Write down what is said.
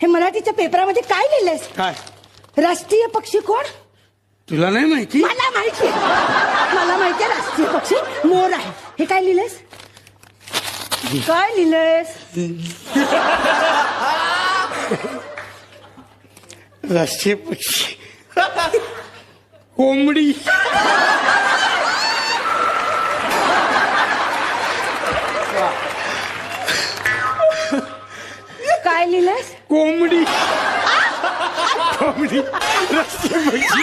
हे मराठीच्या पेपरामध्ये काय लिहिलंयस? काय राष्ट्रीय पक्षी कोण? तुला नाही माहिती? मला माहिती, मला माहितीये राष्ट्रीय पक्षी मोर आहे. हे काय लिहिलंयस? काय लिहिलंयस? राष्ट्रीय पक्षी कोंबडी. काय लिहिलंयस? कोंबडी. कोंबडी राष्ट्रीय पक्षी